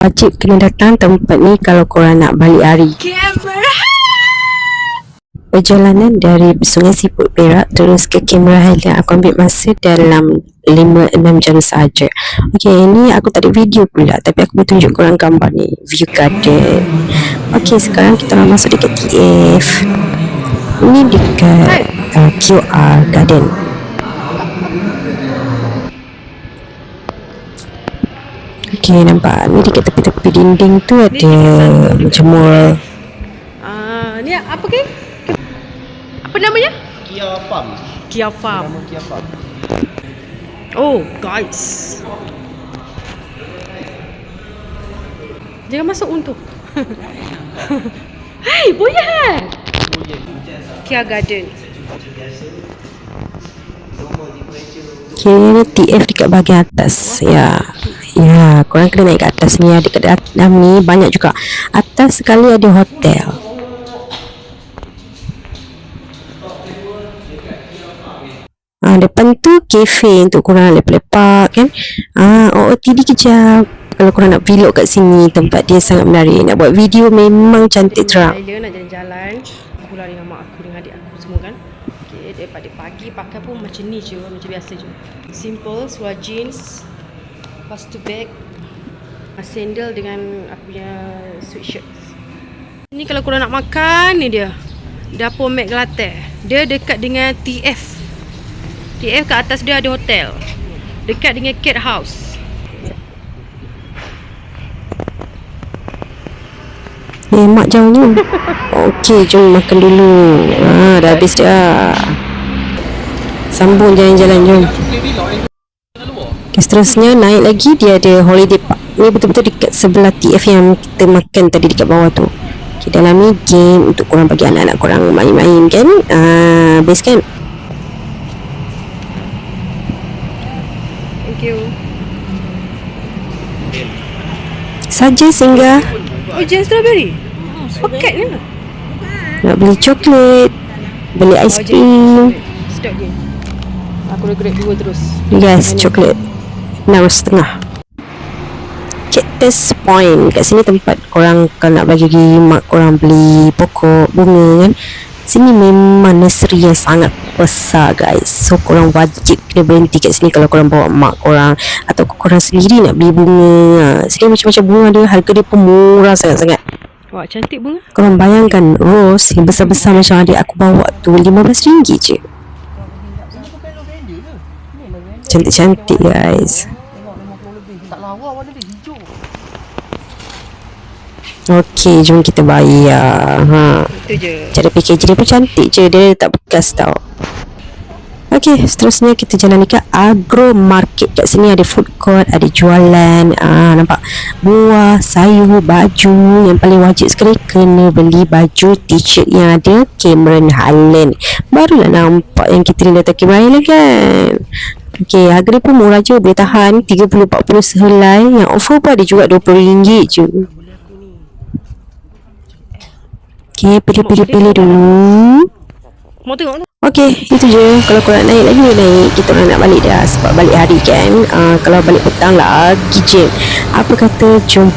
Wajib kena datang tempat ni kalau korang nak balik hari. Perjalanan dari Sungai Siput Perak terus ke Cameron Highland aku ambil masa dalam 5-6 jam sahaja. Okey, ni aku tak ada video pula, tapi aku boleh tunjuk korang gambar ni, view garden. Okey, sekarang kita nak masuk dekat TF. Ini dekat QR Garden. Okey, nampak ni dekat tepi-tepi dinding tu ada macam mall. Ni apa ke? Apa namanya? Kia Farm. Kia Farm. Nama Kia Farm. Oh, guys. Jangan masuk untuk. Hai, Boyan. Kia Garden. Kira TF dekat bahagian atas. Ya, korang kena naik ke atas ni. Dekat dalam ni banyak juga. Atas sekali ada hotel. Depan tu kafe untuk korang lepak-lepak kan. OOTD kejap. Kalau korang nak vlog kat sini, tempat dia sangat menarik. Nak buat video memang cantik terang. Saya nak jalan-jalan. Aku lari dengan mak aku dengan adik aku semua kan. Okay, daripada pagi pakai pun macam ni je, macam biasa je. Simple, seluar jeans, lepas tu bag, sandal dengan aku punya sweatshirt. Ni kalau korang nak makan, ni dia Dapur Mac Latte. Dia dekat dengan TF. TF kat atas dia ada hotel. Dekat dengan Cat House. Mak jauhnya. Okey, jom makan dulu. Dah habis dah. Sambung jalan-jalan, jom. Okay, seterusnya naik lagi dia ada Holiday Park. Ni betul-betul dekat sebelah TF yang kita makan tadi dekat bawah tu. Okay, dalam ni game untuk korang bagi anak-anak korang main-main kan. Best kan? Thank you. Saja singgah. Oh, jam strawberry. Paket ni lah. Nak beli coklat, beli aiskrim. Sedap dia. Aku dah grab 2 terus. Yes, coklat 6.5. Cactus Point. Kat sini tempat korang kalau nak bagi mak korang beli pokok bunga kan. Sini memang nursery yang sangat besar guys. So korang wajib kena berhenti kat sini kalau korang bawa mak korang atau korang sendiri nak beli bunga. Sini macam-macam bunga dia. Harga dia pun murah sangat-sangat. Wah, cantik bunga. Korang bayangkan rose yang besar-besar macam adik aku bawa tu RM15 je. Cantik-cantik guys. Tak lawa warna dia hijau. Okey, jom kita bayar. Itu je. Cara packaging dia pun cantik je. Dia tak bekas tau. Okey, seterusnya kita jalan dekat Agro Market. Kat sini ada food court, ada jualan. Nampak buah, sayur, baju. Yang paling wajib sekali kena beli baju t-shirt yang ada Cameron Highland. Barulah nampak yang kita ni datang Cameron Highland kan. Okey, harga dia pun murah je. Boleh tahan 30-40 sehelai. Yang offer pun ada juga RM20 je. Okey, pilih-pilih dulu. Mau tengok tak? Okey, itu je. Kalau korang naik lagi, naik. Kita orang nak balik dah sebab balik hari kan. Kalau balik petang lagi je. Apa kata, jom